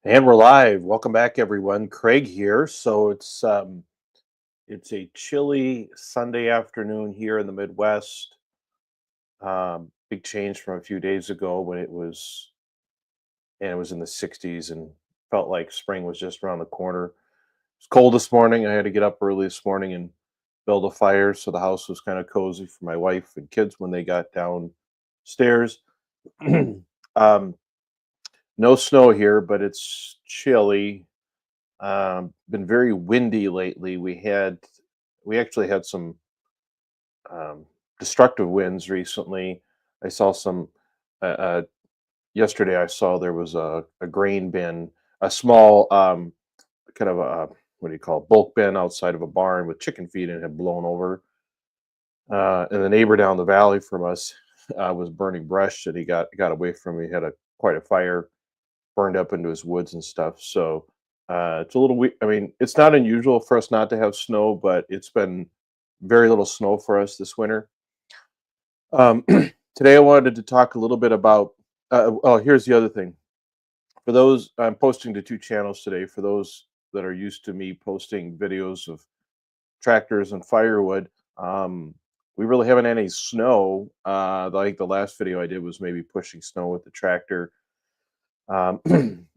And we're live. Welcome back, everyone. Craig here. It's a chilly Sunday afternoon here in the Midwest. Big change from a few days ago when it was in the 60s and felt like spring was just around the corner. It's cold this morning. I had to get up early this morning and build a fire, so the house was kind of cozy for my wife and kids when they got downstairs. um, no snow here, but it's chilly. Been very windy lately. We actually had some um, destructive winds recently. I saw some yesterday. I saw there was a grain bin, a small kind of a what do you call it, bulk bin outside of a barn with chicken feed and had blown over. And the neighbor down the valley from us was burning brush that he got away from. He had quite a fire, burned up into his woods and stuff. So it's a little weak. I mean, it's not unusual for us not to have snow, but it's been very little snow for us this winter. Today, I wanted to talk a little bit about. Oh, here's the other thing. For those, I'm posting to two channels today. For those that are used to me posting videos of tractors and firewood, we really haven't had any snow. Like the last video I did was maybe pushing snow with the tractor. Um,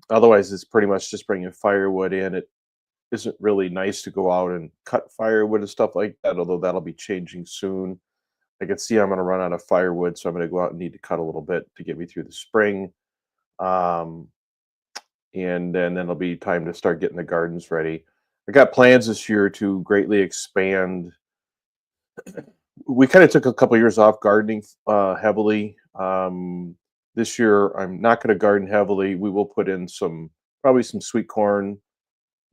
Otherwise, it's pretty much just bringing firewood in. It isn't really nice to go out and cut firewood and stuff like that, although that'll be changing soon. I can see I'm going to run out of firewood, so I'm going to go out and need to cut a little bit to get me through the spring. Um, and then it'll be time to start getting the gardens ready. I got plans this year to greatly expand. We kind of took a couple years off gardening heavily. This year, I'm not going to garden heavily. We will put in probably some sweet corn,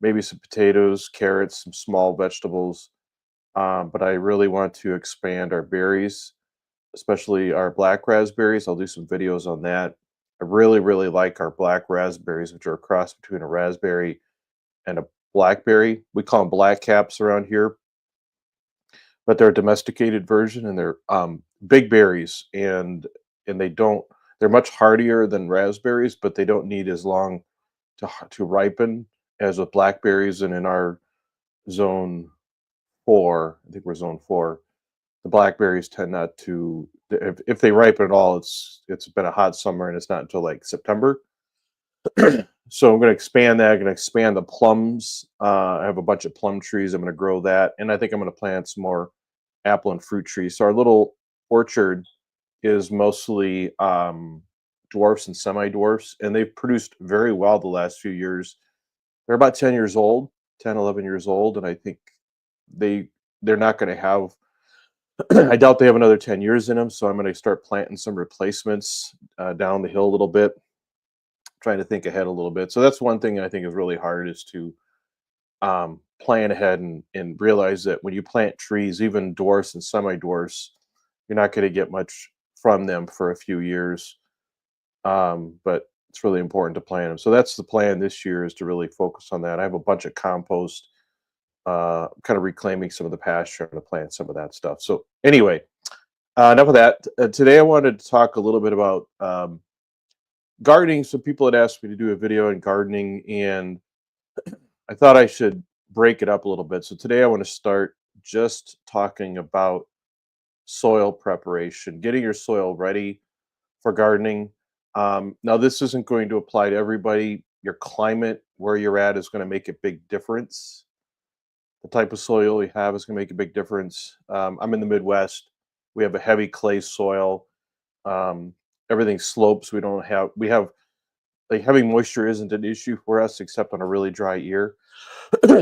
maybe some potatoes, carrots, some small vegetables. But I really want to expand our berries, especially our black raspberries. I'll do some videos on that. I really, really like our black raspberries, which are a cross between a raspberry and a blackberry. We call them black caps around here, but they're a domesticated version and they're big berries and they're much hardier than raspberries, but they don't need as long to ripen as with blackberries. And in our zone 4, I think we're zone 4, the blackberries tend not to, if they ripen at all, it's been a hot summer and it's not until like September. So I'm going to expand that. I'm going to expand the plums. I have a bunch of plum trees. I'm going to grow that, and I think I'm going to plant some more apple and fruit trees. So our little orchard is mostly dwarfs and semi-dwarfs, and they've produced very well the last few years. They're about 10 years old, 10, 11 years old, and I think they they're not going to have. I doubt they have another 10 years in them, so I'm going to start planting some replacements down the hill a little bit, trying to think ahead a little bit. So that's one thing I think is really hard is to plan ahead and realize that when you plant trees, even dwarfs and semi-dwarfs, you're not going to get much from them for a few years. But it's really important to plant them. So that's the plan this year, is to really focus on that. I have a bunch of compost, kind of reclaiming some of the pasture and to plant some of that stuff. So anyway, enough of that. Today I wanted to talk a little bit about gardening. Some people had asked me to do a video on gardening, and I thought I should break it up a little bit. So today I want to start just talking about soil preparation, getting your soil ready for gardening. Now, this isn't going to apply to everybody. Your climate, where you're at, is going to make a big difference. The type of soil you have is going to make a big difference. I'm in the Midwest. We have a heavy clay soil. Um, Everything slopes. We have like having moisture isn't an issue for us except on a really dry year.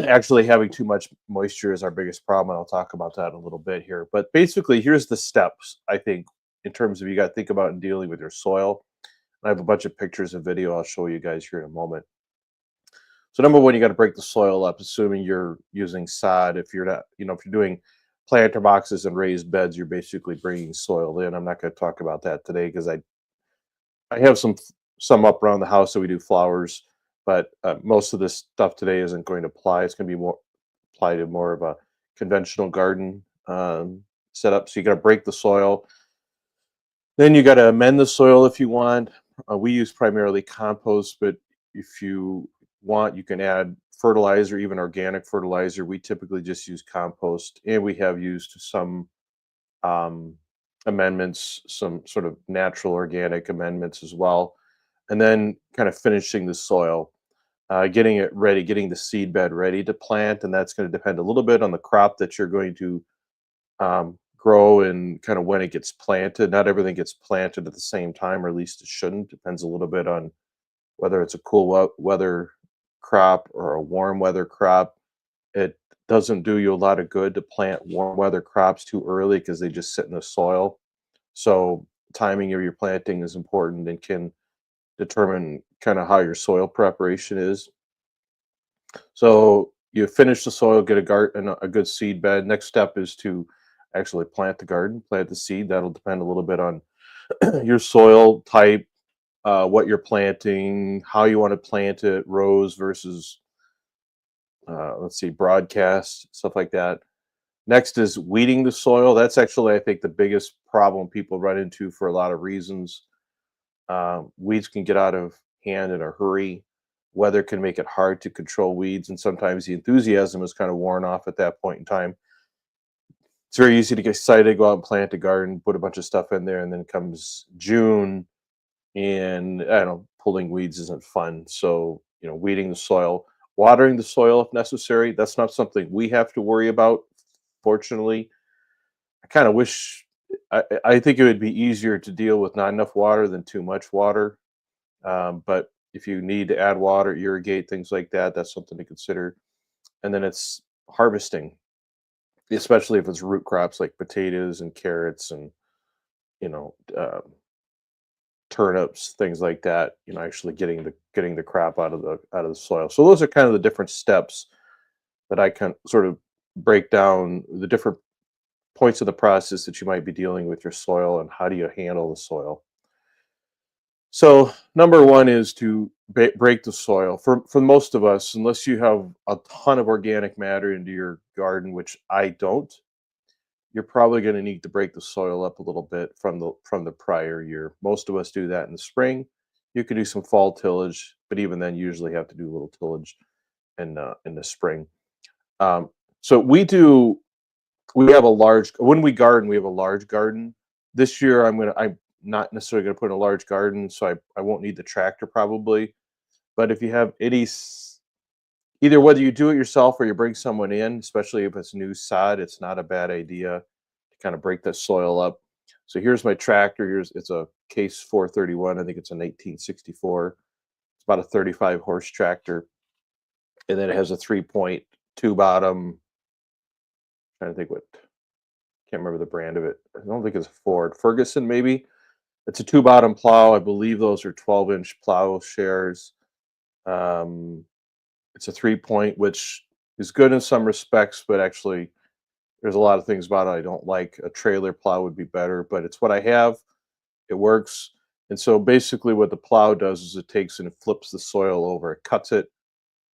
Actually, having too much moisture is our biggest problem, and I'll talk about that in a little bit here. But basically, here's the steps I think in terms of you got to think about in dealing with your soil. I have a bunch of pictures and video I'll show you guys here in a moment. So number one, you got to break the soil up, assuming you're using sod. If you're not, if you're doing planter boxes and raised beds, you're basically bringing soil in. I'm not going to talk about that today because I have some up around the house that we do flowers, but most of this stuff today isn't going to apply. It's going to be more apply to more of a conventional garden setup. So you got to break the soil. Then you got to amend the soil if you want. We use primarily compost, but if you want, you can add fertilizer, even organic fertilizer. We typically just use compost, and we have used some um, amendments, some sort of natural organic amendments as well. And then kind of finishing the soil, getting it ready, getting the seed bed ready to plant. And that's going to depend a little bit on the crop that you're going to grow and kind of when it gets planted. Not everything gets planted at the same time, or at least it shouldn't. Depends a little bit on whether it's a cool weather crop or a warm weather crop. It doesn't do you a lot of good to plant warm weather crops too early because they just sit in the soil. So timing of your planting is important and can determine kind of how your soil preparation is. So you finish the soil, get a garden, a good seed bed. Next step is to actually plant the garden, plant the seed. That'll depend a little bit on your soil type, what you're planting, how you want to plant it, rows versus let's see, broadcast, stuff like that. Next is weeding the soil. That's actually, I think, the biggest problem people run into for a lot of reasons. Weeds can get out of hand in a hurry. Weather can make it hard to control weeds, and sometimes the enthusiasm is kind of worn off at that point in time. It's very easy to get excited, go out and plant a garden, put a bunch of stuff in there, and then comes June, and I don't know, pulling weeds isn't fun. So, weeding the soil, watering the soil if necessary. That's not something we have to worry about, fortunately. I kind of wish, I think it would be easier to deal with not enough water than too much water. But if you need to add water, irrigate, things like that, that's something to consider. And then it's harvesting, especially if it's root crops like potatoes and carrots and, you know, um, turnips, things like that. Actually getting the crop out of the soil. So those are kind of the different steps that I can sort of break down the different points of the process that you might be dealing with your soil and how do you handle the soil. So number one is to break the soil. For most of us, unless you have a ton of organic matter into your garden, which I don't, you're probably going to need to break the soil up a little bit from the prior year. Most of us do that in the spring. You could do some fall tillage, but even then, you usually have to do a little tillage in the spring. Um, so we have a large when we garden, we have a large garden. This year I'm not necessarily gonna put in a large garden, so I won't need the tractor probably. But if you have either whether you do it yourself or you bring someone in, especially if it's new sod, it's not a bad idea to kind of break that soil up. So here's my tractor. It's a Case 431. I think it's an 1864. It's about a 35 horse tractor, and then it has a 3.2 bottom. Trying to think what can't remember the brand of it. I don't think it's Ford. Ferguson, maybe. It's a two bottom plow. I believe those are 12-inch plow shares. Um, it's a 3 point, which is good in some respects, but actually, there's a lot of things about it I don't like. A trailer plow would be better, but it's what I have. It works. And so basically, what the plow does is it takes and it flips the soil over, it cuts it.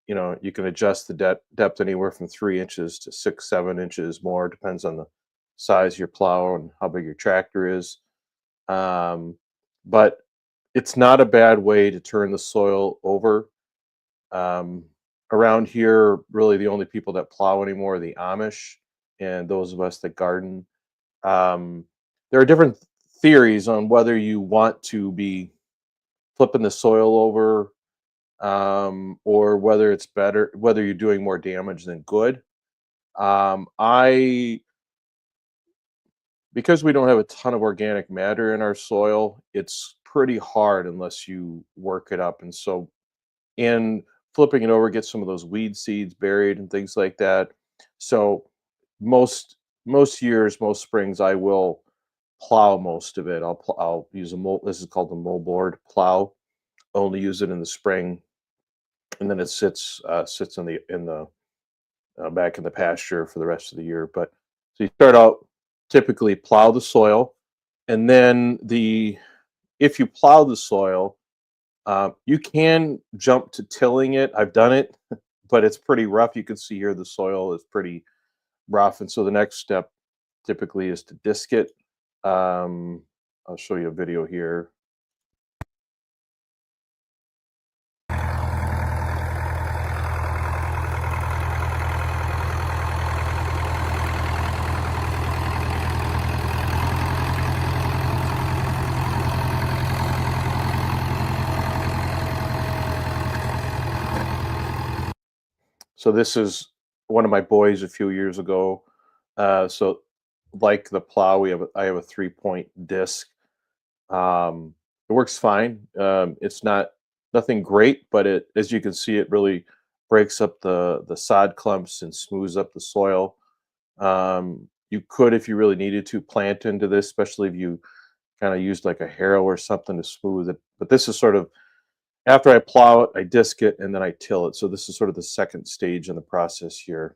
You can adjust the depth anywhere from 3 inches to 6, 7 inches more, depends on the size of your plow and how big your tractor is. Um, but it's not a bad way to turn the soil over. Um, Around here, really the only people that plow anymore are the Amish and those of us that garden. Um, there are different theories on whether you want to be flipping the soil over, or whether you're doing more damage than good. I Because we don't have a ton of organic matter in our soil, it's pretty hard unless you work it up. And so, in flipping it over, get some of those weed seeds buried and things like that. So, most years, most springs, I will plow most of it. I'll use this is called the moldboard plow. Only use it in the spring, and then it sits in the back in the pasture for the rest of the year. But so you start out, typically plow the soil, and then the if you plow the soil, you can jump to tilling it. I've done it, but it's pretty rough. You can see here the soil is pretty rough, and so the next step typically is to disc it. I'll show you a video here. So this is one of my boys a few years ago. So like the plow, I have a 3-point disc. It works fine. It's not nothing great, but it, as you can see, it really breaks up the sod clumps and smooths up the soil. You could, if you really needed to, plant into this, especially if you kind of used like a harrow or something to smooth it. But this is sort of after I plow it, I disc it, and then I till it. So this is sort of the second stage in the process here.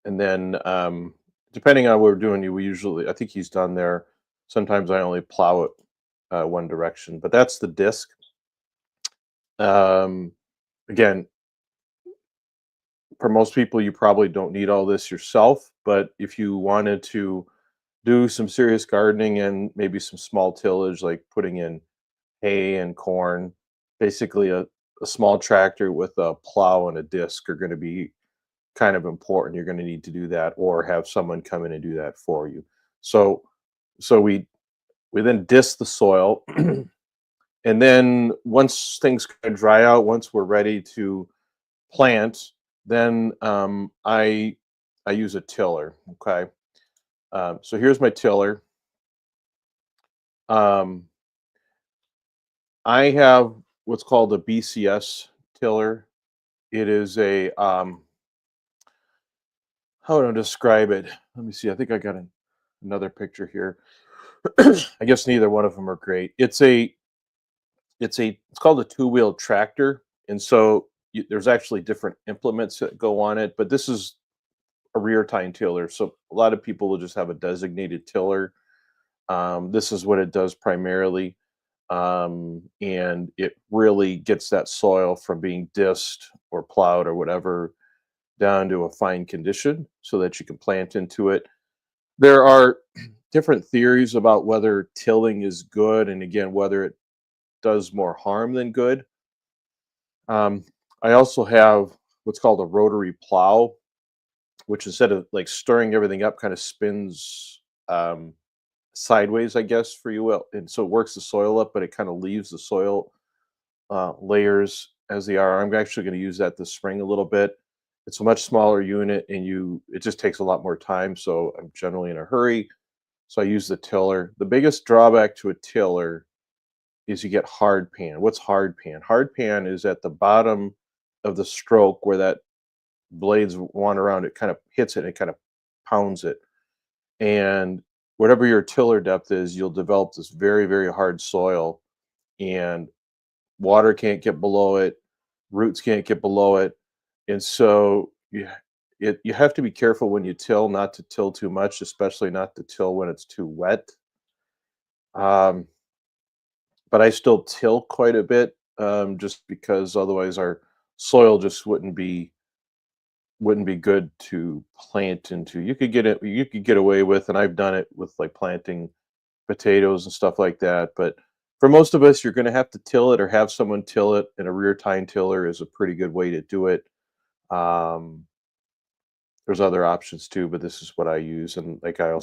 And then, depending on what we're doing, we usually, I think he's done there. Sometimes I only plow it one direction, but that's the disc. Um, Again, for most people, you probably don't need all this yourself, but if you wanted to do some serious gardening and maybe some small tillage, like putting in hay and corn, basically a small tractor with a plow and a disc are going to be kind of important. You're going to need to do that or have someone come in and do that for you. So so we then disc the soil and then once things kind of dry out, once we're ready to plant, then I use a tiller. Okay. So here's my tiller. Um, I have what's called a BCS tiller. It is a how do I describe it? Let me see. I think I got another picture here. I guess neither one of them are great. It's called a two-wheel tractor, and so there's actually different implements that go on it. But this is a rear tine tiller, so a lot of people will just have a designated tiller. This is what it does primarily, and it really gets that soil from being disked or plowed or whatever down to a fine condition so that you can plant into it. There are different theories about whether tilling is good, and again, whether it does more harm than good. Um, I also have what's called a rotary plow, which instead of like stirring everything up, kind of spins sideways, I guess, for you will, and so it works the soil up, but it kind of leaves the soil layers as they are. I'm actually going to use that this spring a little bit. It's a much smaller unit, and it just takes a lot more time. So I'm generally in a hurry, so I use the tiller. The biggest drawback to a tiller is you get hard pan. What's hard pan? Hard pan is at the bottom of the stroke where that blades wander around. It kind of hits it and it kind of pounds it. And whatever your tiller depth is, you'll develop this very, very hard soil, and water can't get below it, roots can't get below it. And so you have to be careful when you till, not to till too much, especially not to till when it's too wet. Um, but I still till quite a bit, just because otherwise our soil just wouldn't be good to plant into. You could get away with, and I've done it with like planting potatoes and stuff like that. But for most of us, you're going to have to till it or have someone till it, and a rear tine tiller is a pretty good way to do it. Um, there's other options too, but this is what I use. And like I have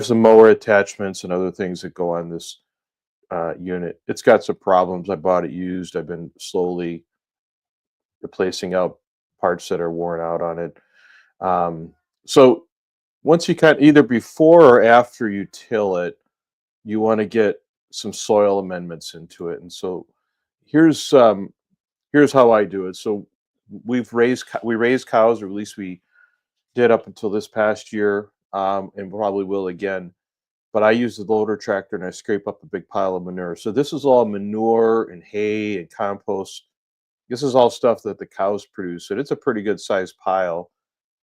some mower attachments and other things that go on this unit. It's got some problems. I bought it used. I've been slowly replacing out parts that are worn out on it. So once you kind of either before or after you till it, you want to get some soil amendments into it. And so here's um, here's how I do it. So we raise cows, or at least we did up until this past year, and probably will again. But I use the loader tractor and I scrape up a big pile of manure. So this is all manure and hay and compost. This is all stuff that the cows produce, and it's a pretty good sized pile.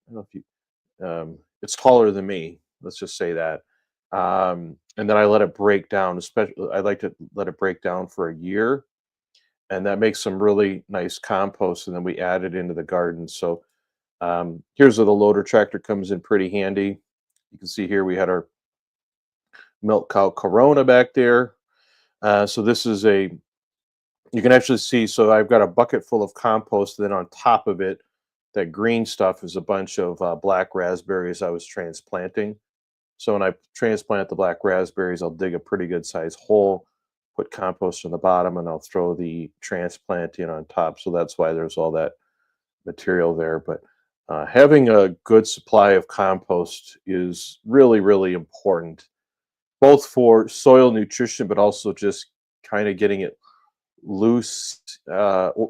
I don't know if you, it's taller than me. Let's just say that. And then I let it break down. Especially, I like to let it break down for a year, and that makes some really nice compost. And then we add it into the garden. So here's where the loader tractor comes in pretty handy. You can see here we had our milk cow Corona back there. So this is you can actually see, so I've got a bucket full of compost, and then on top of it, that green stuff is a bunch of black raspberries I was transplanting. So when I transplant the black raspberries, I'll dig a pretty good sized hole, put compost in the bottom, and I'll throw the transplant in on top. So that's why there's all that material there. But having a good supply of compost is really, really important, both for soil nutrition, but also just kind of getting it loose.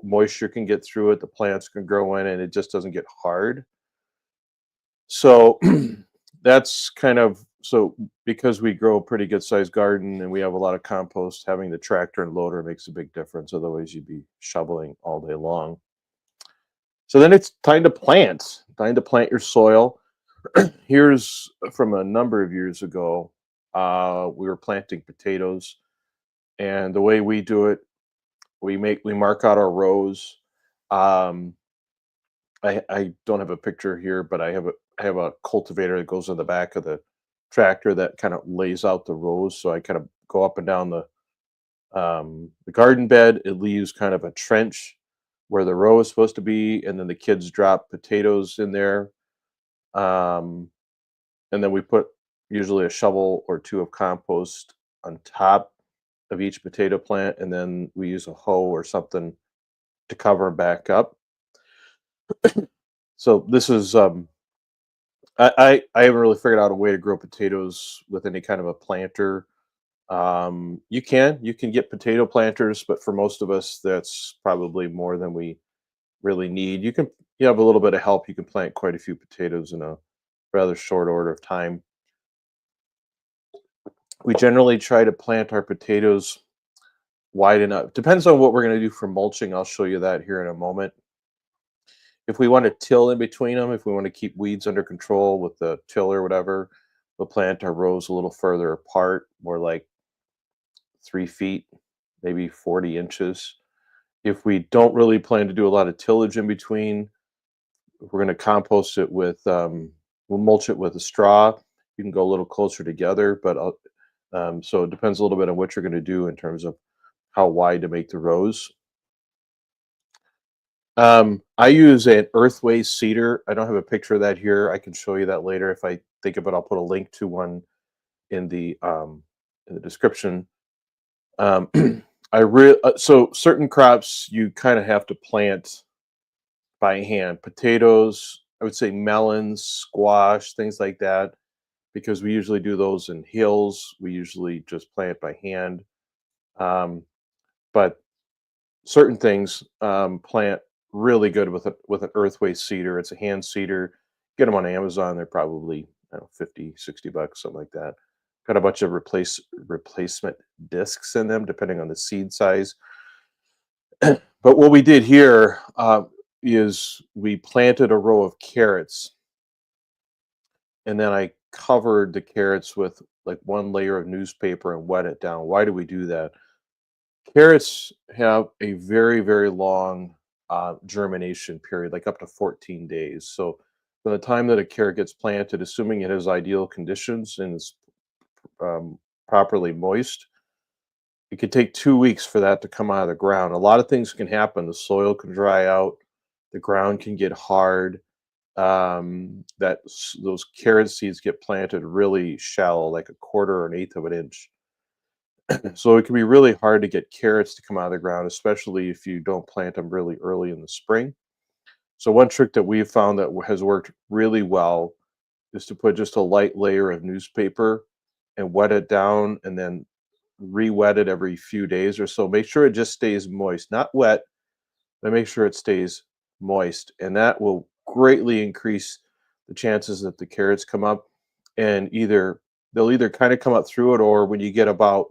Moisture can get through it, the plants can grow in, and it just doesn't get hard. So that's kind of so because we grow a pretty good sized garden and we have a lot of compost, having the tractor and loader makes a big difference. Otherwise, you'd be shoveling all day long. So then it's time to plant your soil. Here's from a number of years ago. We were planting potatoes, and the way we do it, we mark out our rows. Um, I don't have a picture here, but I have a cultivator that goes in the back of the tractor that kind of lays out the rows. So I kind of go up and down the garden bed. It leaves kind of a trench where the row is supposed to be, and then the kids drop potatoes in there. Um, and then we put usually a shovel or two of compost on top of each potato plant, and then we use a hoe or something to cover 'em back up. So this is I haven't really figured out a way to grow potatoes with any kind of a planter. You can get potato planters, but for most of us, that's probably more than we really need. You have a little bit of help. You can plant quite a few potatoes in a rather short order of time. We generally try to plant our potatoes wide enough. Depends on what we're going to do for mulching. I'll show you that here in a moment. If we want to till in between them, if we want to keep weeds under control with the tiller or whatever, we'll plant our rows a little further apart, more like 3 feet, maybe 40 inches. If we don't really plan to do a lot of tillage in between, we're going to compost it with, we'll mulch it with a straw. You can go a little closer together, but so it depends a little bit on what you're going to do in terms of how wide to make the rows. I use an earthway seeder. I don't have a picture of that here. I can show you that later if I think of it. I'll put a link to one in the description. Um, so certain crops you kind of have to plant by hand. Potatoes, I would say melons, squash, things like that, because we usually do those in hills. We usually just plant by hand. Um, but certain things plant really good with an earthway seeder. It's a hand seeder. Get them on Amazon. They're probably, I don't know, 50, $60, something like that. Got a bunch of replacement discs in them, depending on the seed size. But what we did here is we planted a row of carrots, and then I covered the carrots with like one layer of newspaper and wet it down. Why do we do that? Carrots have a very, very long germination period, like up to 14 days. So, by the time that a carrot gets planted, assuming it has ideal conditions and is um, properly moist, it could take 2 weeks for that to come out of the ground. A lot of things can happen. The soil can dry out, the ground can get hard. Those carrot seeds get planted really shallow, like a quarter or an eighth of an inch. So it can be really hard to get carrots to come out of the ground, especially if you don't plant them really early in the spring. So one trick that we've found that has worked really well is to put just a light layer of newspaper and wet it down, and then re-wet it every few days or so. Make sure it just stays moist, not wet, but make sure it stays moist, and that will greatly increase the chances that the carrots come up. And they'll either kind of come up through it, or when you get about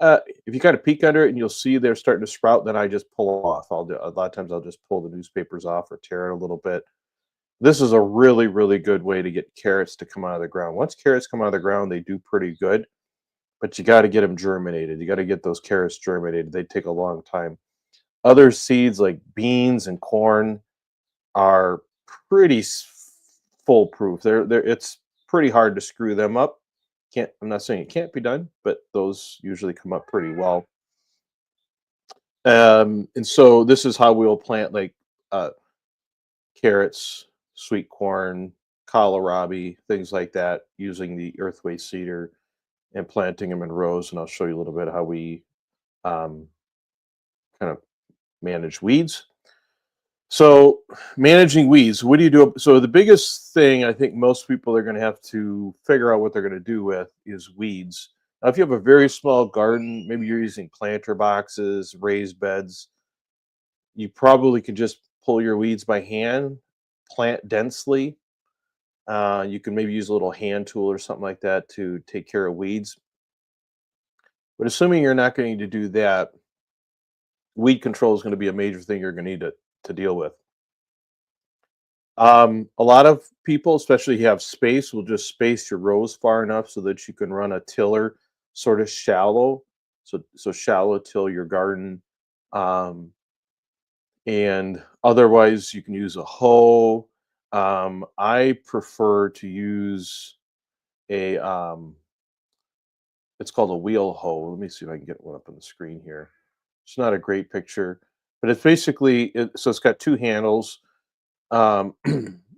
if you kind of peek under it and you'll see they're starting to sprout, then I just pull it off. A lot of times I'll just pull the newspapers off or tear it a little bit. This is a really, really good way to get carrots to come out of the ground. Once carrots come out of the ground, they do pretty good, but you got to get them germinated. You got to get those carrots germinated. They take a long time. Other seeds like beans and corn are pretty foolproof. It's pretty hard to screw them up. Can't I'm not saying it can't be done, but those usually come up pretty well. And so this is how we'll plant like uh, carrots, sweet corn. kohlrabi, things like that, using the earthway seeder and planting them in rows. And I'll show you a little bit how we um, kind of manage weeds. So, managing weeds, what do you do? So, the biggest thing I think most people are going to have to figure out what they're going to do with is weeds. Now, if you have a very small garden, maybe you're using planter boxes, raised beds, you probably can just pull your weeds by hand, plant densely. You can maybe use a little hand tool or something like that to take care of weeds. But assuming you're not going to do that, weed control is going to be a major thing you're going to need to deal with. A lot of people, especially if you have space, will just space your rows far enough so that you can run a tiller sort of shallow. So shallow till your garden. Um, and otherwise you can use a hoe. I prefer to use a it's called a wheel hoe. Let me see if I can get one up on the screen here. It's not a great picture, but it's basically so it's got two handles. um,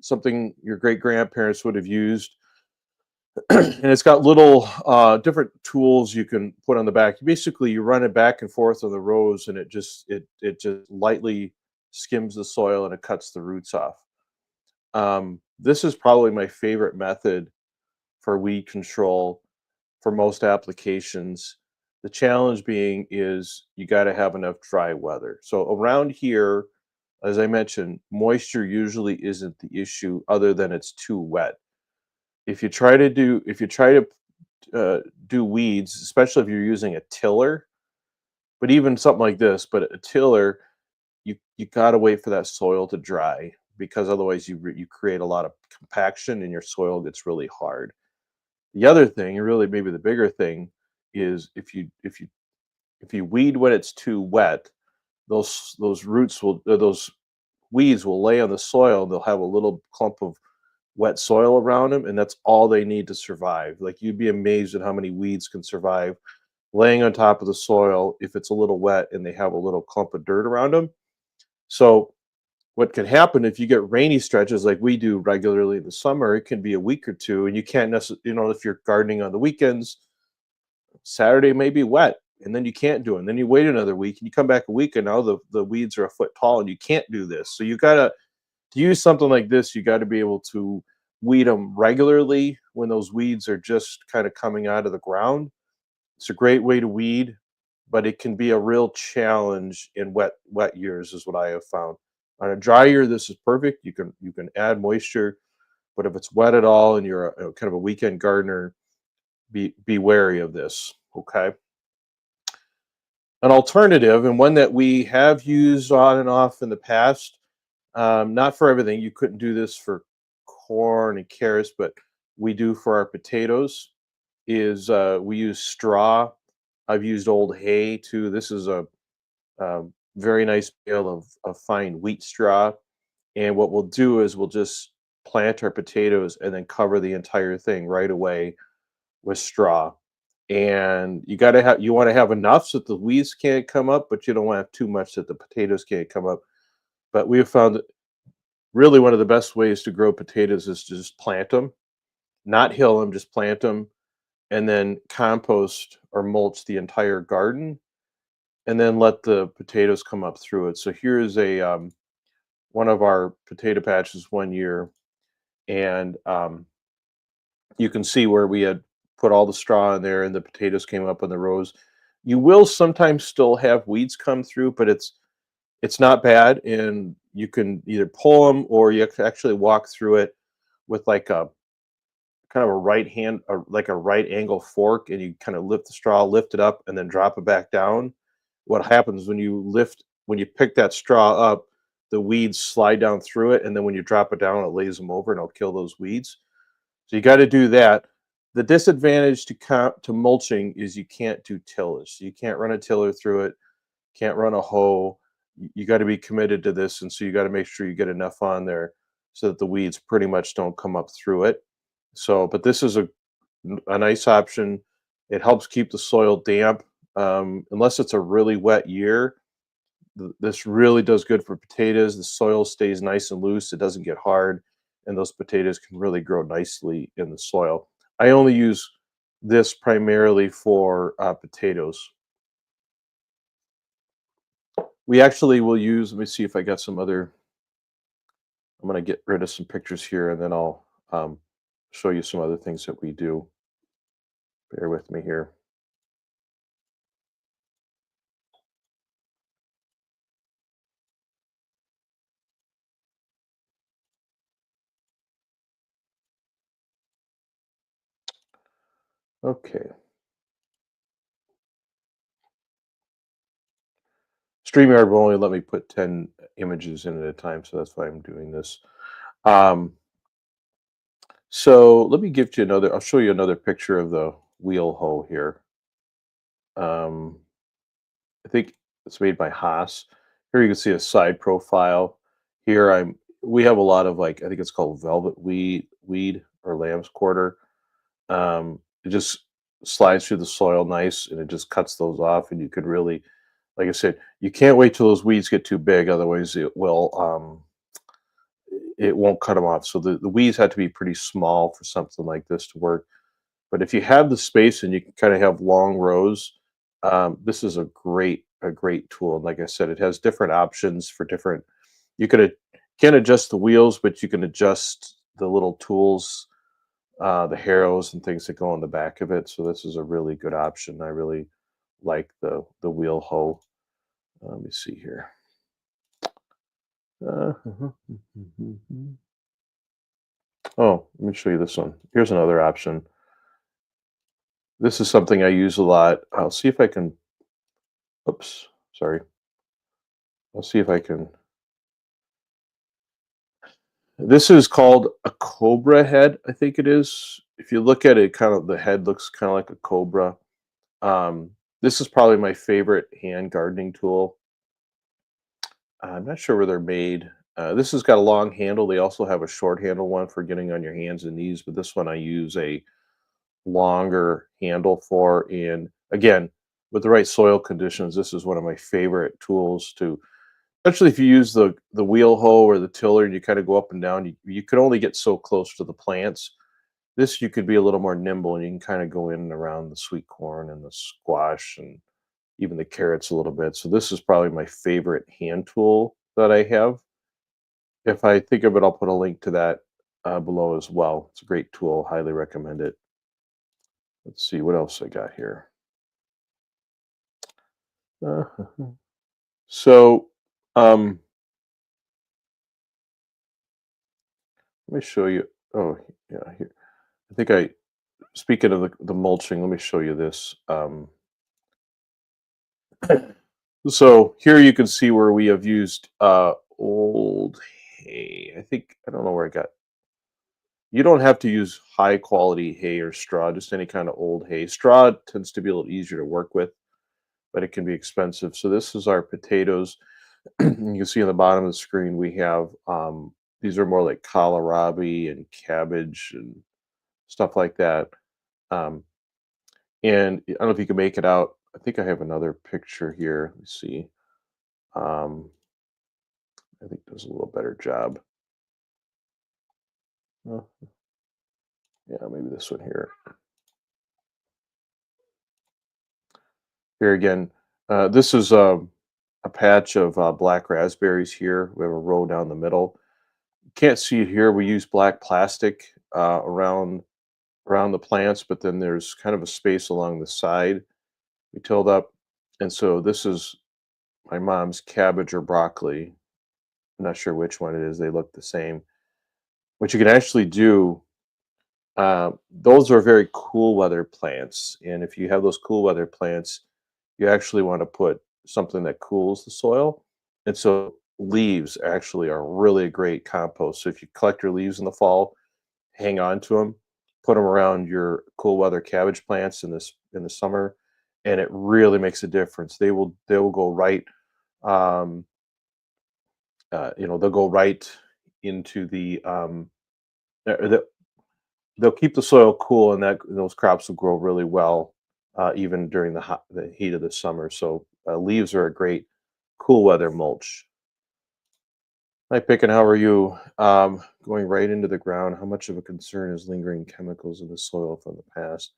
Something your great grandparents would have used. And it's got little different tools you can put on the back. Basically, you run it back and forth on the rows, and it just lightly skims the soil and it cuts the roots off. This is probably my favorite method for weed control for most applications. The challenge being is you got to have enough dry weather. So around here, as I mentioned, moisture usually isn't the issue other than it's too wet. If you try to do weeds, especially if you're using a tiller, but even something like this, but a tiller, you got to wait for that soil to dry because otherwise you create a lot of compaction and your soil gets really hard. The other thing, and really maybe the bigger thing, is if you weed when it's too wet, those weeds will lay on the soil. They'll have a little clump of wet soil around them, and that's all they need to survive. Like, you'd be amazed at how many weeds can survive laying on top of the soil if it's a little wet and they have a little clump of dirt around them. So what can happen if you get rainy stretches like we do regularly in the summer, it can be a week or two, and you can't necessarily, if you're gardening on the weekends, Saturday may be wet, and then you can't do it. And then you wait another week, and you come back a week, and now the weeds are a foot tall, and you can't do this. So you gotta to use something like this, you got to be able to weed them regularly when those weeds are just kind of coming out of the ground. It's a great way to weed, but it can be a real challenge in wet years, is what I have found. On a dry year, this is perfect. You can add moisture, but if it's wet at all and you're kind of a weekend gardener, be wary of this. Okay. An alternative, and one that we have used on and off in the past, not for everything. You couldn't do this for corn and carrots, but we do for our potatoes. Is we use straw. I've used old hay too. This is a very nice bale of fine wheat straw. And what we'll do is we'll just plant our potatoes and then cover the entire thing right away with straw. And you want to have enough so that the weeds can't come up, but you don't want to have too much that the potatoes can't come up. But we have found that really one of the best ways to grow potatoes is to just plant them, not hill them, just plant them, and then compost or mulch the entire garden, and then let the potatoes come up through it. So here's a one of our potato patches one year, and you can see where we had put all the straw in there, and the potatoes came up in the rows. You will sometimes still have weeds come through, but it's not bad, and you can either pull them or you can actually walk through it with like a kind of a right hand, or like a right angle fork, and you kind of lift the straw, lift it up, and then drop it back down. What happens when you pick that straw up, the weeds slide down through it, and then when you drop it down, it lays them over and it'll kill those weeds. So you got to do that. The disadvantage to mulching is you can't do tillage. So you can't run a tiller through it, can't run a hoe. You got to be committed to this, and so you got to make sure you get enough on there so that the weeds pretty much don't come up through it. So, but this is a nice option. It helps keep the soil damp. Unless it's a really wet year, this really does good for potatoes. The soil stays nice and loose. It doesn't get hard, and those potatoes can really grow nicely in the soil. I only use this primarily for potatoes. We actually will use, let me see if I got some other, I'm going to get rid of some pictures here and then I'll show you some other things that we do. Bear with me here. Okay. StreamYard will only let me put 10 images in at a time, so that's why I'm doing this. Um, so let me give you another, I'll show you another picture of the wheel hoe here. Um, I think it's made by Haas. Here you can see a side profile. Here we have a lot of like, I think it's called velvet weed or lamb's quarter. It just slides through the soil nice and it just cuts those off and you could really, like I said, you can't wait till those weeds get too big, otherwise it won't cut them off. So the weeds had to be pretty small for something like this to work. But if you have the space and you can kind of have long rows, this is a great tool. And like I said, it has different options for different. You could can't adjust the wheels, but you can adjust the little tools, the harrows and things that go on the back of it. So this is a really good option. I really like the wheel hoe. Let me see here. Uh, oh, let me show you this one. Here's another option. This is something I use a lot. I'll see if I can. Oops, sorry. I'll see if I can. This is called a cobra head, I think it is. If you look at it, kind of the head looks kind of like a cobra. This is probably my favorite hand gardening tool. I'm not sure where they're made. This has got a long handle. They also have a short handle one for getting on your hands and knees, but this one I use a longer handle for. And again, with the right soil conditions, this is one of my favorite tools to, especially if you use the wheel hoe or the tiller and you kind of go up and down. You could only get so close to the plants. This you could be a little more nimble and you can kind of go in and around the sweet corn and the squash and even the carrots a little bit. So this is probably my favorite hand tool that I have. If I think of it, I'll put a link to that below as well. It's a great tool. Highly recommend it. Let's see what else I got here. Uh, so let me show you. Oh, yeah. Here, I think I. Speaking of the mulching, let me show you this. So here you can see where we have used old hay. I think I don't know where I got. You don't have to use high quality hay or straw, just any kind of old hay. Straw tends to be a little easier to work with, but it can be expensive. So this is our potatoes. You can see on the bottom of the screen we have these are more like kohlrabi and cabbage and stuff like that. Um, and I don't know if you can make it out. I think I have another picture here. Let me see. Um, I think does a little better job. Yeah, maybe this one here. Here again, this is a patch of black raspberries here. We have a row down the middle. Can't see it here. We use black plastic around the plants, but then there's kind of a space along the side we tilled up. And so this is my mom's cabbage or broccoli. I'm not sure which one it is. They look the same. What you can actually do, those are very cool weather plants. And if you have those cool weather plants, you actually want to put something that cools the soil. And so leaves actually are really a great compost. So if you collect your leaves in the fall, hang on to them, put them around your cool weather cabbage plants in the summer, and it really makes a difference. They will go right, um, they'll go right into the they'll keep the soil cool, and those crops will grow really well, even during the heat of the summer. So leaves are a great cool weather mulch. Hi, Pick, and how are you? Going right into the ground, how much of a concern is lingering chemicals in the soil from the past?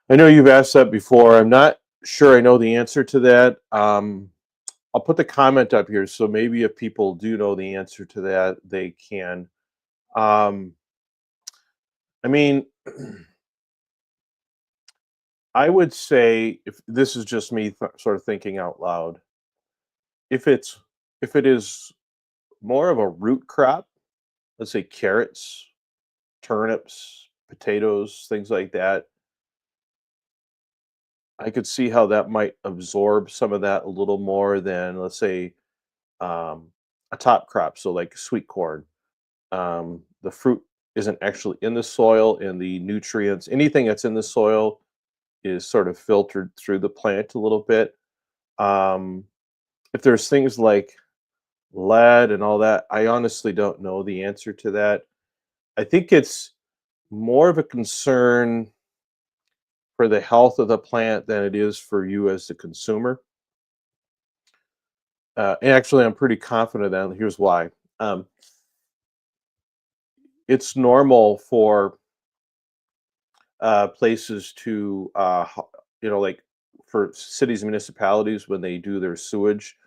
I know you've asked that before. I'm not sure I know the answer to that. I'll put the comment up here, so maybe if people do know the answer to that, they can. Um, I mean, I would say if this is just me sort of thinking out loud, if it's if it is more of a root crop, let's say carrots, turnips, potatoes, things like that, I could see how that might absorb some of that a little more than, let's say, um, a top crop. So, like sweet corn, the fruit isn't actually in the soil, and the nutrients, anything that's in the soil, is sort of filtered through the plant a little bit. Um, if there's things like lead and all that, I honestly don't know the answer to that. I think it's more of a concern for the health of the plant than it is for you as the consumer. And actually, I'm pretty confident that here's why. Um, it's normal for places to, like for cities and municipalities when they do their sewage,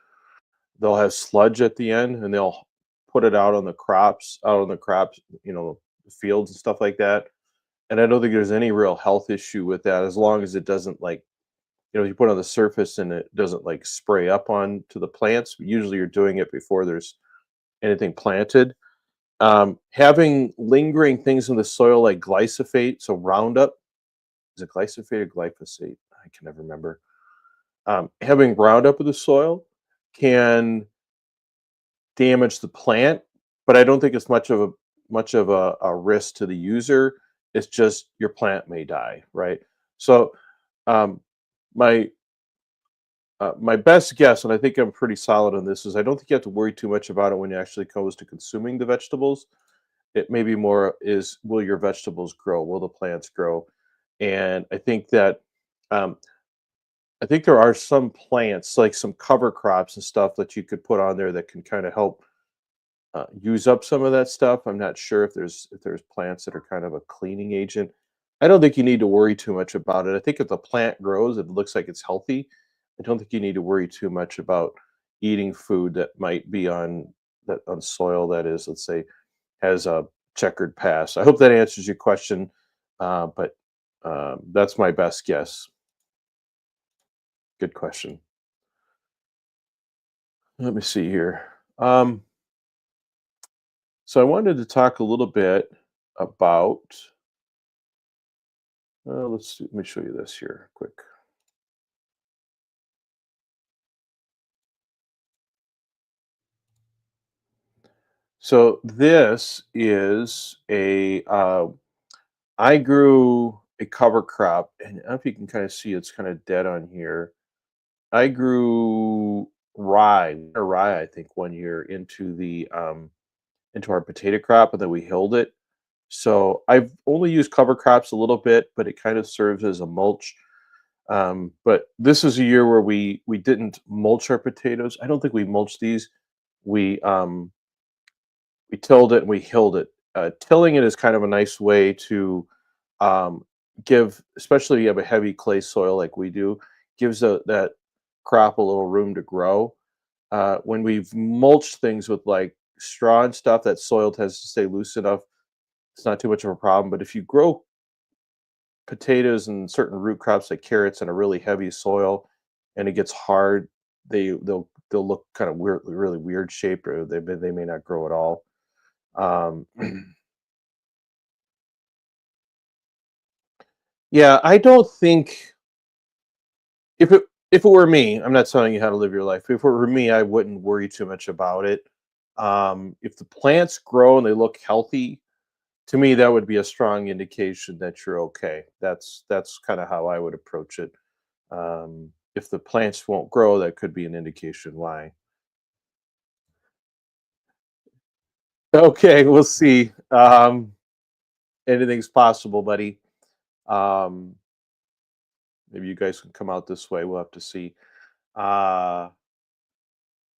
they'll have sludge at the end and they'll put it out on the crops, fields and stuff like that. And I don't think there's any real health issue with that as long as it doesn't like, you put it on the surface and it doesn't like spray up on to the plants. Usually you're doing it before there's anything planted. Having lingering things in the soil like glyphosate, so Roundup, is it glyphosate or glyphosate? I can never remember. Having Roundup in the soil can damage the plant, but I don't think it's much of a risk to the user. It's just your plant may die, right? So, um, my my best guess, and I think I'm pretty solid on this, is I don't think you have to worry too much about it when it actually comes to consuming the vegetables. It may be more is, will your vegetables grow? Will the plants grow? And um, I think there are some plants, like some cover crops and stuff that you could put on there that can kind of help use up some of that stuff. I'm not sure if there's plants that are kind of a cleaning agent. I don't think you need to worry too much about it. I think if the plant grows, it looks like it's healthy. I don't think you need to worry too much about eating food that might be on soil that is, let's say, has a checkered past. I hope that answers your question, but that's my best guess. Good question. Let me see here. So I wanted to talk a little bit about. Let me show you this here quick. So this is I grew a cover crop, and I don't know if you can kind of see it's kind of dead on here. I grew rye, I think, one year into our potato crop, and then we hilled it. So I've only used cover crops a little bit, but it kind of serves as a mulch. But this is a year where we didn't mulch our potatoes. I don't think we mulched these. We we tilled it and we hilled it. Tilling it is kind of a nice way to um, give, especially if you have a heavy clay soil like we do, gives that crop a little room to grow. When we've mulched things with like straw and stuff, that soil tends to stay loose enough. It's not too much of a problem. But if you grow potatoes and certain root crops like carrots in a really heavy soil and it gets hard, they'll look kind of weird, really weird shaped, or they may not grow at all. Um, yeah, I don't think if it were me, I'm not telling you how to live your life. If it were me, I wouldn't worry too much about it. If the plants grow and they look healthy, to me, that would be a strong indication that you're okay. That's kind of how I would approach it. If the plants won't grow, that could be an indication why. Okay, we'll see. Anything's possible, buddy. Um, Maybe you guys can come out this way. We'll have to see. Uh,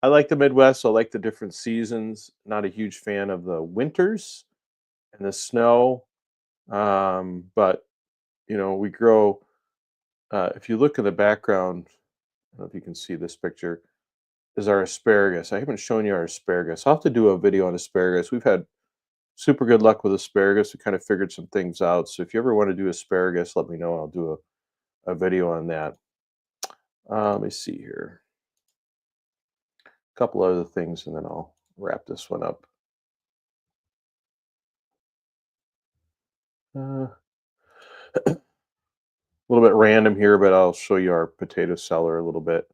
I like the Midwest. I like the different seasons. Not a huge fan of the winters and the snow. But we grow. If you look in the background, I don't know if you can see this picture, is our asparagus. I haven't shown you our asparagus. I'll have to do a video on asparagus. We've had super good luck with asparagus. We kind of figured some things out. So if you ever want to do asparagus, let me know. I'll do a video on that. Let me see here. A couple other things, and then I'll wrap this one up. A little bit random here, but I'll show you our potato cellar a little bit.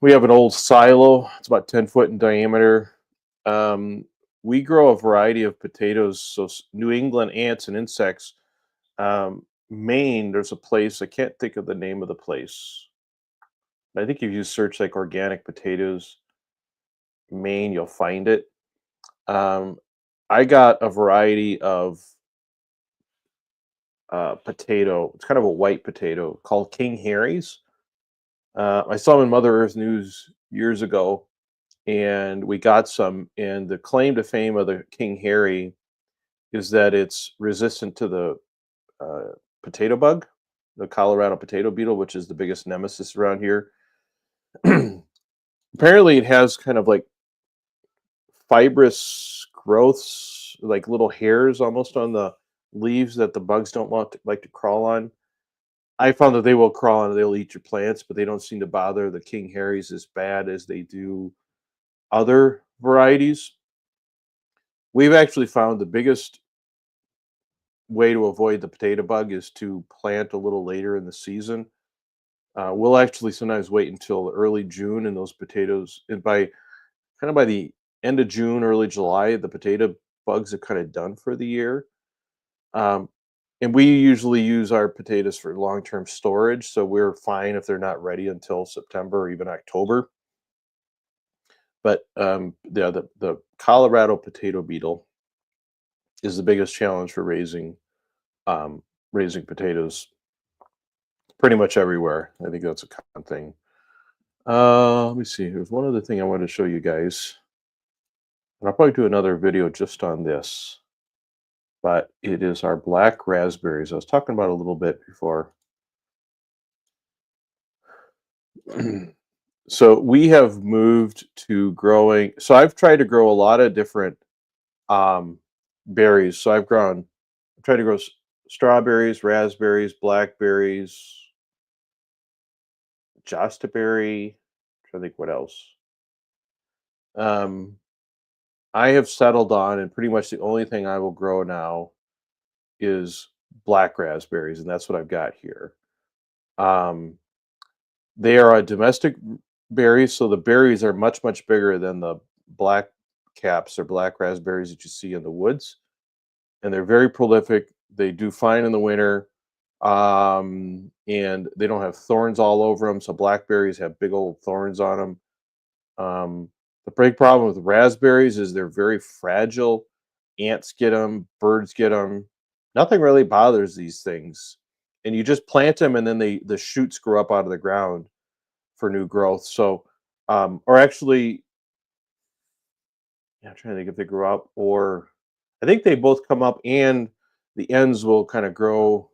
We have an old silo. It's about 10 foot in diameter. Um, we grow a variety of potatoes. So New England ants and insects. Maine, there's a place, I can't think of the name of the place. I think if you search like organic potatoes, Maine, you'll find it. Um, I got a variety of potato. It's kind of a white potato called King Harry's. I saw them in Mother Earth News years ago, and we got some. And the claim to fame of the King Harry is that it's resistant to the uh, potato bug, the Colorado potato beetle, which is the biggest nemesis around here. Apparently, it has kind of like fibrous growths, like little hairs almost on the leaves that the bugs don't like to crawl on. I found that they will crawl on, they'll eat your plants, but they don't seem to bother the King Harrys as bad as they do other varieties. We've actually found the biggest way to avoid the potato bug is to plant a little later in the season. We'll actually sometimes wait until early June, and those potatoes, and by the end of June, early July, the potato bugs are kind of done for the year. Um, and we usually use our potatoes for long-term storage, so we're fine if they're not ready until September or even October. But yeah, the Colorado potato beetle is the biggest challenge for raising potatoes pretty much everywhere. I think that's a common thing. Let me see. There's one other thing I wanted to show you guys, and I'll probably do another video just on this. But it is our black raspberries. I was talking about a little bit before. So we have moved to growing. So I've tried to grow a lot of different um, berries. So I've tried to grow strawberries, raspberries, blackberries, jostaberry. Trying to think what else. Um, I have settled on, and pretty much the only thing I will grow now is black raspberries, and that's what I've got here. Um, they are a domestic berry, so the berries are much, much bigger than the black caps or black raspberries that you see in the woods, and they're very prolific. They do fine in the winter, and they don't have thorns all over them. So blackberries have big old thorns on them. The big problem with raspberries is they're very fragile. Ants get them, birds get them. Nothing really bothers these things, and you just plant them, and then the shoots grow up out of the ground for new growth. So, or actually, yeah, I'm trying to think if they grow up, or I think they both come up, and the ends will kind of grow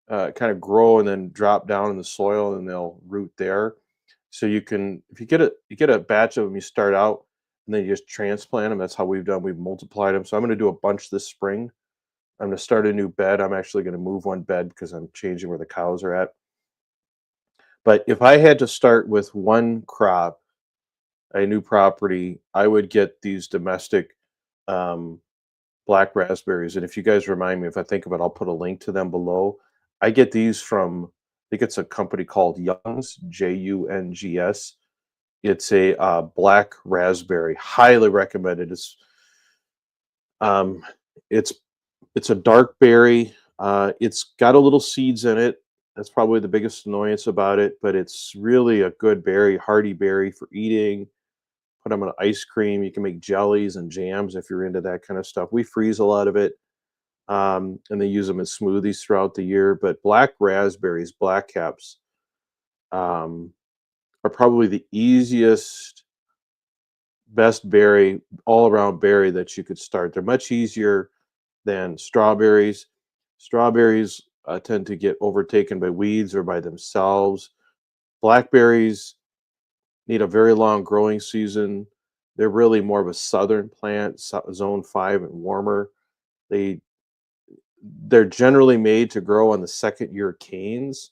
and then drop down in the soil, and they'll root there. So if you get a batch of them, you start out, and then you just transplant them. That's how we've done. We've multiplied them. So I'm going to do a bunch this spring. I'm going to start a new bed. I'm actually going to move one bed because I'm changing where the cows are at. But if I had to start with one crop, a new property, I would get these domestic um, black raspberries. And if you guys remind me, if I think of it, I'll put a link to them below. I get these from, I think it's a company called Young's, Jungs. It's a black raspberry. Highly recommended. Um, it's it's a dark berry. It's got a little seeds in it. That's probably the biggest annoyance about it, but it's really a good berry, hearty berry for eating. Put them in ice cream. You can make jellies and jams if you're into that kind of stuff. We freeze a lot of it, and they use them as smoothies throughout the year. But black raspberries, black caps, um, are probably the easiest, best berry, all around berry that you could start. They're much easier than strawberries. Strawberries tend to get overtaken by weeds or by themselves. Blackberries need a very long growing season. They're really more of a southern plant, zone 5 and warmer. They they're generally made to grow on the second year canes.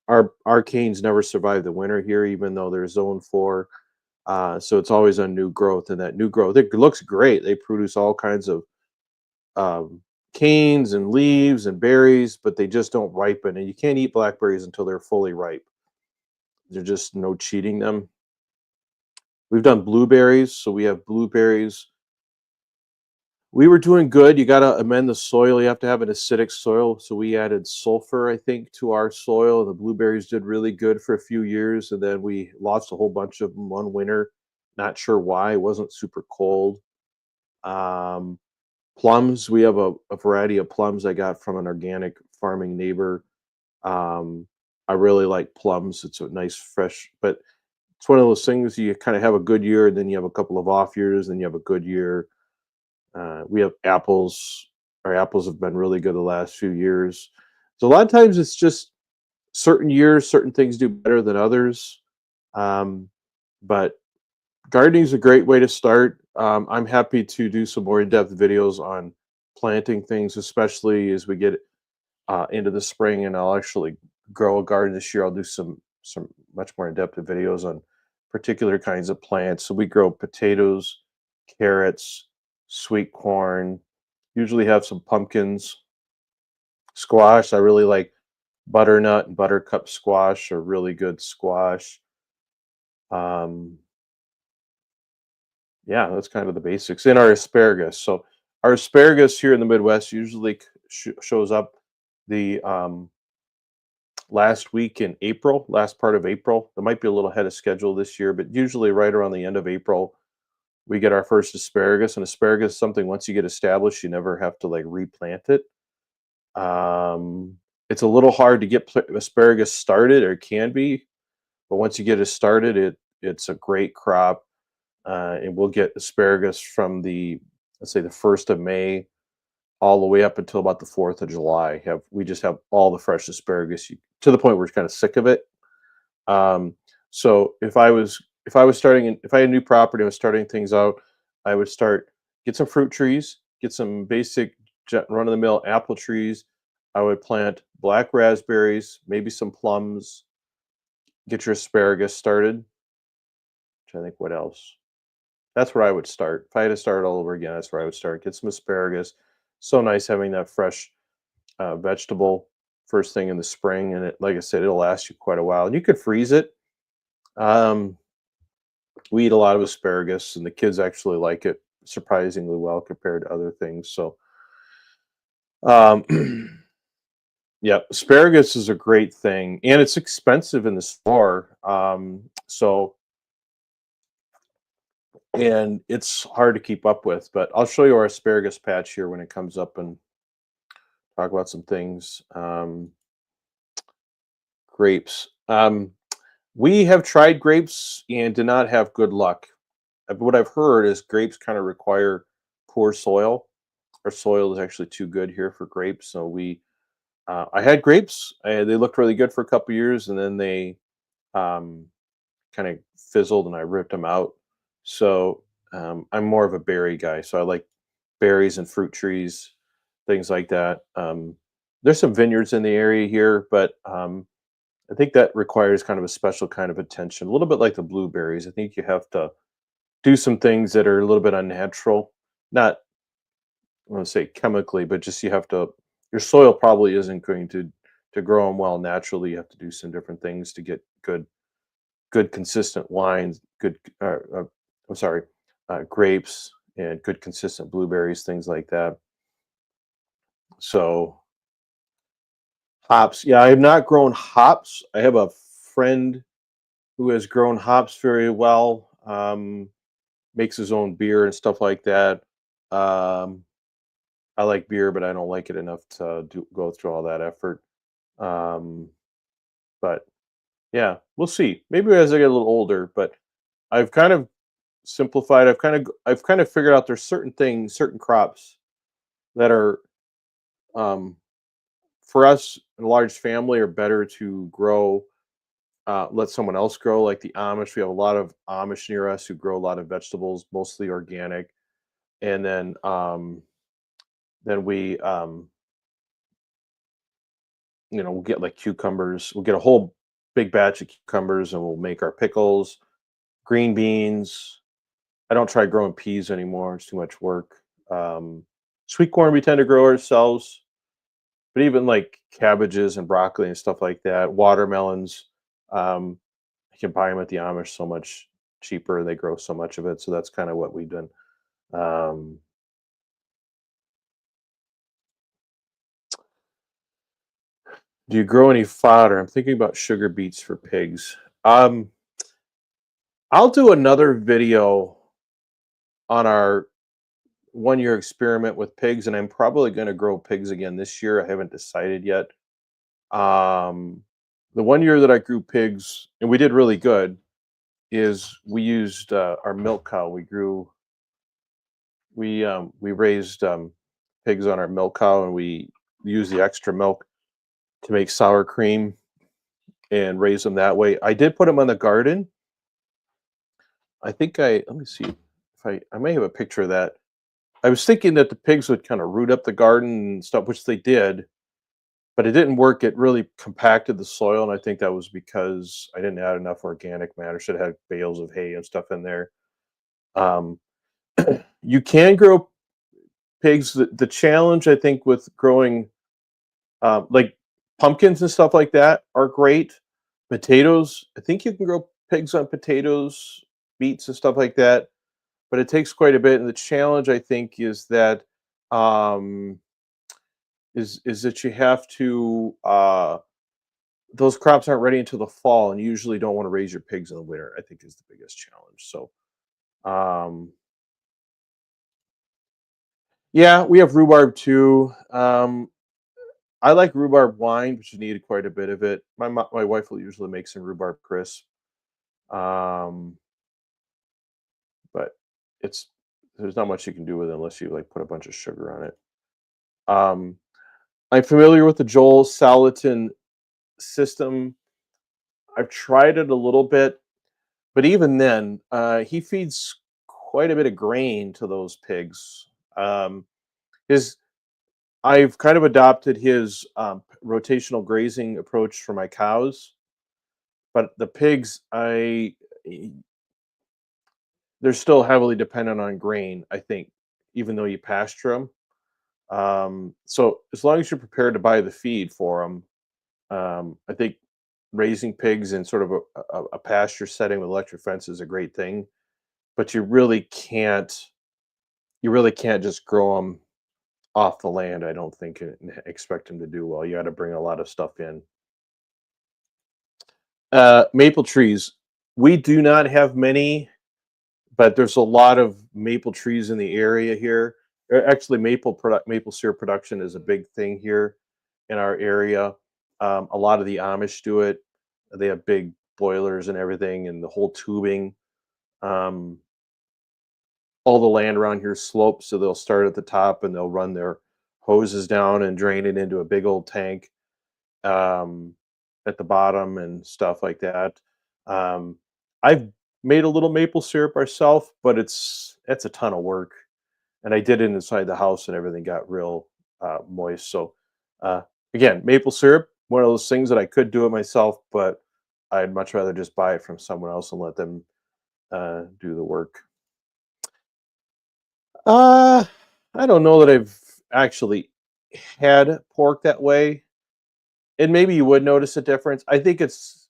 Our canes never survive the winter here, even though they're zone 4. So it's always on new growth, and that new growth, it looks great. They produce all kinds of um, canes and leaves and berries, but they just don't ripen. And you can't eat blackberries until they're fully ripe. There's just no cheating them. We've done blueberries, so we have blueberries. We were doing good. You got to amend the soil. You have to have an acidic soil. So we added sulfur, I think, to our soil. The blueberries did really good for a few years, and then we lost a whole bunch of them one winter. Not sure why. It wasn't super cold. Um, Plums, we have a variety of plums I got from an organic farming neighbor. Um, I really like plums. It's a nice, fresh, but it's one of those things you kind of have a good year, and then you have a couple of off years, then you have a good year. We have apples. Our apples have been really good the last few years. So a lot of times it's just certain years, certain things do better than others. Um, but gardening is a great way to start. I'm happy to do some more in-depth videos on planting things, especially as we get into the spring. And I'll actually grow a garden this year. I'll do some much more in-depth videos on particular kinds of plants. So we grow potatoes, carrots, sweet corn. Usually have some pumpkins, squash. I really like butternut and buttercup squash. Are really good squash. Um, Yeah, that's kind of the basics. In our asparagus. So our asparagus here in the Midwest usually shows up the last week in April, last part of April. It might be a little ahead of schedule this year, but usually right around the end of April, we get our first asparagus. And asparagus is something once you get established, you never have to like replant it. Um, it's a little hard to get asparagus started, or it can be, but once you get it started, it's a great crop. And we'll get asparagus from the, let's say, the 1st of May all the way up until about the 4th of July. Have We just have all the fresh asparagus, to the point where we're kind of sick of it. Um, so if I had new property and was starting things out, I would start, get some fruit trees, get some basic run of the mill apple trees. I would plant black raspberries, maybe some plums. Get your asparagus started. Trying to think what else. That's where I would start. If I had to start all over again, that's where I would start. Get some asparagus. So nice having that fresh vegetable first thing in the spring, and it, like I said, it'll last you quite a while. And you could freeze it. Um, we eat a lot of asparagus, and the kids actually like it surprisingly well compared to other things. So, um, yeah, asparagus is a great thing, and it's expensive in the store. And it's hard to keep up with. But I'll show you our asparagus patch here when it comes up, and talk about some things. Grapes. We have tried grapes and did not have good luck. What I've heard is grapes kind of require poor soil. Our soil is actually too good here for grapes. So I had grapes. They looked really good for a couple years, and then they um, kind of fizzled, and I ripped them out. So I'm more of a berry guy. So I like berries and fruit trees, things like that. There's some vineyards in the area here, but I think that requires kind of a special kind of attention, a little bit like the blueberries. I think you have to do some things that are a little bit unnatural. Not, I want to say chemically, but just you have to. Your soil probably isn't going to grow them well naturally. You have to do some different things to get good consistent wines. I'm sorry, grapes and good consistent blueberries, things like that. So hops, yeah, I have not grown hops. I have a friend who has grown hops very well. Makes his own beer and stuff like that. Um, I like beer, but I don't like it enough to go through all that effort. Um, but Yeah, we'll see. Maybe as I get a little older, but I've kind of simplified. I've kind of figured out there's certain things, certain crops that are um, for us in a large family are better to grow. Let someone else grow, like the Amish. We have a lot of Amish near us who grow a lot of vegetables, mostly organic, and then we we'll get like cucumbers. We'll get a whole big batch of cucumbers, and we'll make our pickles, green beans. I don't try growing peas anymore; it's too much work. Um, Sweet corn we tend to grow ourselves, but even like cabbages and broccoli and stuff like that, watermelons, um, you can buy them at the Amish so much cheaper. They grow so much of it, so that's kind of what we've done. Um, do you grow any fodder? I'm thinking about sugar beets for pigs. Um, I'll do another video on our 1 year experiment with pigs, and I'm probably going to grow pigs again this year. I haven't decided yet. Um, the 1 year that I grew pigs, and we did really good, is we used our milk cow. We raised pigs on our milk cow, and we used the extra milk to make sour cream and raise them that way. I did put them on the garden. I think I let me see if I may have a picture of that. I was thinking that the pigs would kind of root up the garden and stuff, which they did, but it didn't work. It really compacted the soil, and I think that was because I didn't add enough organic matter. Should have had bales of hay and stuff in there. Um, you can grow pigs. The challenge, I think, with growing like pumpkins and stuff like that are great. Potatoes, I think you can grow pigs on potatoes, beets, and stuff like that, but it takes quite a bit. And the challenge, I think, um, is that you have to those crops aren't ready until the fall, and you usually don't want to raise your pigs in the winter. I think is the biggest challenge. So, um, yeah, we have rhubarb too. I like rhubarb wine, but you need quite a bit of it. My wife will usually make some rhubarb crisp, um, but it's there's not much you can do with it unless you like put a bunch of sugar on it. Um, I'm familiar with the Joel Salatin system. I've tried it a little bit, but even then, he feeds quite a bit of grain to those pigs. His I've kind of adopted his rotational grazing approach for my cows, but the pigs, they're still heavily dependent on grain. I think, even though you pasture them. So as long as you're prepared to buy the feed for them, I think raising pigs in sort of a pasture setting with electric fence is a great thing. But you really can't just grow them off the land. I don't think and expect them to do well. You got to bring a lot of stuff in. Maple trees. We do not have many, but there's a lot of maple trees in the area here. Actually, maple syrup production is a big thing here in our area. A lot of the Amish do it. They have big boilers and everything, and the whole tubing. Um, all the land around here slopes, so they'll start at the top and they'll run their hoses down and drain it into a big old tank um, at the bottom and stuff like that. Um, I've made a little maple syrup ourselves, but it's a ton of work, and I did it inside the house, and everything got real moist. So uh, again, maple syrup, one of those things that I could do it myself, but I'd much rather just buy it from someone else and let them do the work. Uh, I don't know that I've actually had pork that way, and maybe you would notice a difference. I think it's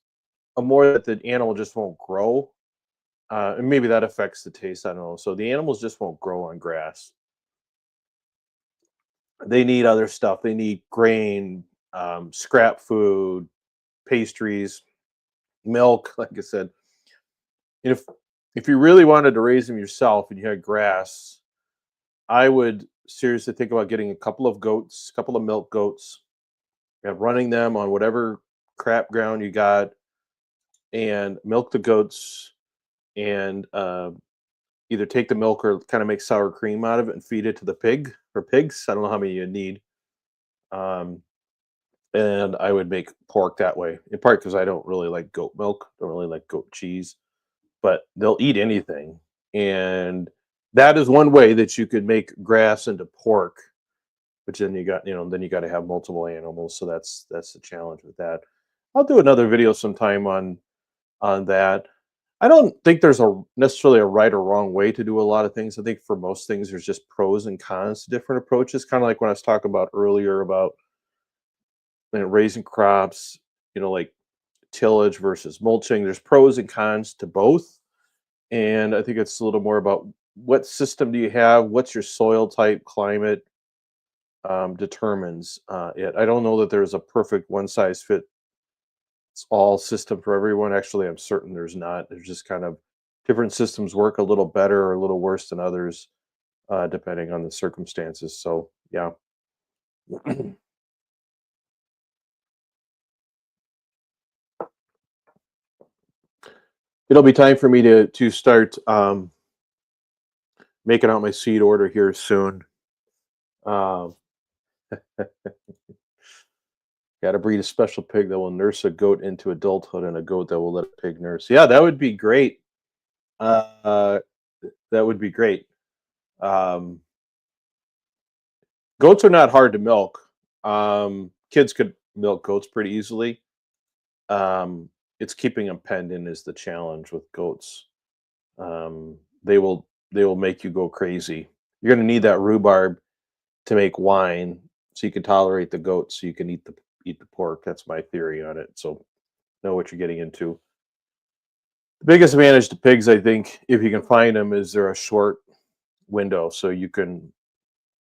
a more that the animal just won't grow, and maybe that affects the taste. I don't know. So the animals just won't grow on grass. They need other stuff. They need grain, scrap food, pastries, milk. Like I said, if if you really wanted to raise them yourself and you had grass, I would seriously think about getting a couple of goats, a couple of milk goats, and running them on whatever crap ground you got. and milk the goats, and either take the milk or kind of make sour cream out of it and feed it to the pig or pigs. I don't know how many you need. Um, and I would make pork that way, in part because I don't really like goat milk, don't really like goat cheese, but they'll eat anything. And that is one way that you could make grass into pork, but then then you got to have multiple animals. So that's the challenge with that. I'll do another video sometime on that. I don't think there's a necessarily a right or wrong way to do a lot of things. I think for most things, there's just pros and cons to different approaches. Kind of like when I was talking about earlier about raising crops, like tillage versus mulching. There's pros and cons to both, and I think it's a little more about what system do you have, what's your soil type, climate determines it. I don't know that there's a perfect one size fits all system for everyone. Actually, I'm certain there's not. There's just kind of different systems work a little better or a little worse than others, depending on the circumstances. So, yeah. It'll be time for me to start making out my seed order here soon. Um, Got to breed a special pig that will nurse a goat into adulthood, and a goat that will let a pig nurse. Yeah, that would be great. Uh, that would be great. Um, Goats are not hard to milk. Kids could milk goats pretty easily. Um, it's keeping them penned in is the challenge with goats. They will make you go crazy. You're going to need that rhubarb to make wine, so you can tolerate the goat, so you can eat the pork. That's my theory on it. So know what you're getting into. The biggest advantage to pigs, I think, if you can find them, is they're a short window. So you can,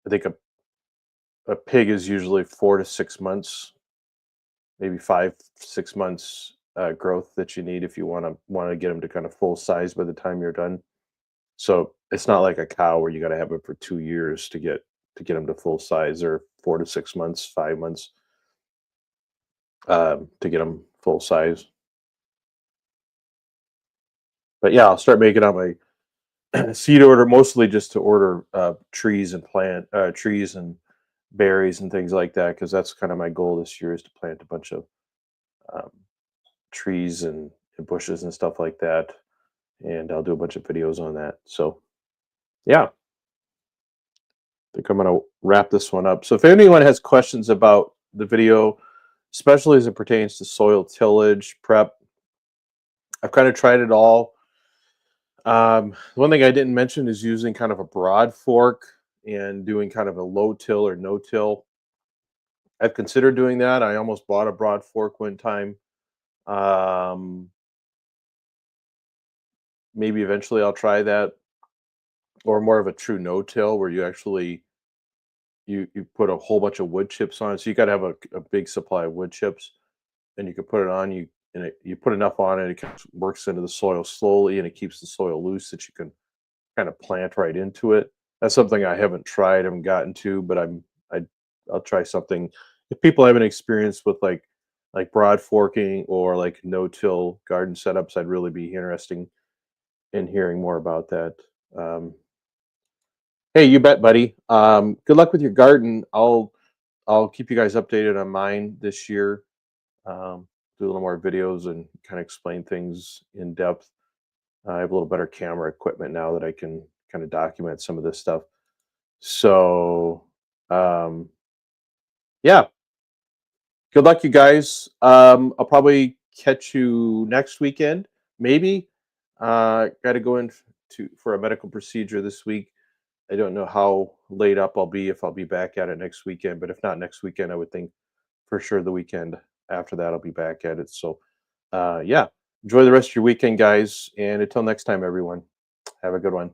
I think a pig is usually 4 to 6 months, maybe 5 6 months growth that you need if you want to get them to kind of full size by the time you're done. So it's not like a cow where you got to have it for 2 years to get them to full size, or 4 to 6 months, 5 months to get them full size. But yeah, I'll start making out my seed order, mostly just to order trees and berries and things like that, because that's kind of my goal this year is to plant a bunch of um, trees and bushes and stuff like that, and I'll do a bunch of videos on that. So yeah, I think I'm gonna wrap this one up. So if anyone has questions about the video, especially as it pertains to soil tillage prep, I've kind of tried it all. One thing I didn't mention is using kind of a broad fork and doing kind of a low till or no till. I've considered doing that. I almost bought a broad fork one time. Um, Maybe eventually I'll try that, or more of a true no till where you actually you put a whole bunch of wood chips on it. So you got to have a big supply of wood chips, and you can put it on you, and you put enough on it, it kind of works into the soil slowly, and it keeps the soil loose that you can kind of plant right into it. That's something I haven't tried, haven't gotten to, but I'll try something. If people have an experience with like broad forking or like no-till garden setups, I'd really be interesting in hearing more about that. Um, hey, you bet, buddy. Good luck with your garden. I'll keep you guys updated on mine this year. Do a little more videos and kind of explain things in depth. I have a little better camera equipment now that I can kind of document some of this stuff. So, um, yeah, good luck, you guys. I'll probably catch you next weekend, maybe. Got to go in for a medical procedure this week. I don't know how laid up I'll be, if I'll be back at it next weekend, but if not next weekend, I would think for sure the weekend after that I'll be back at it. So, yeah, enjoy the rest of your weekend, guys, and until next time, everyone, have a good one.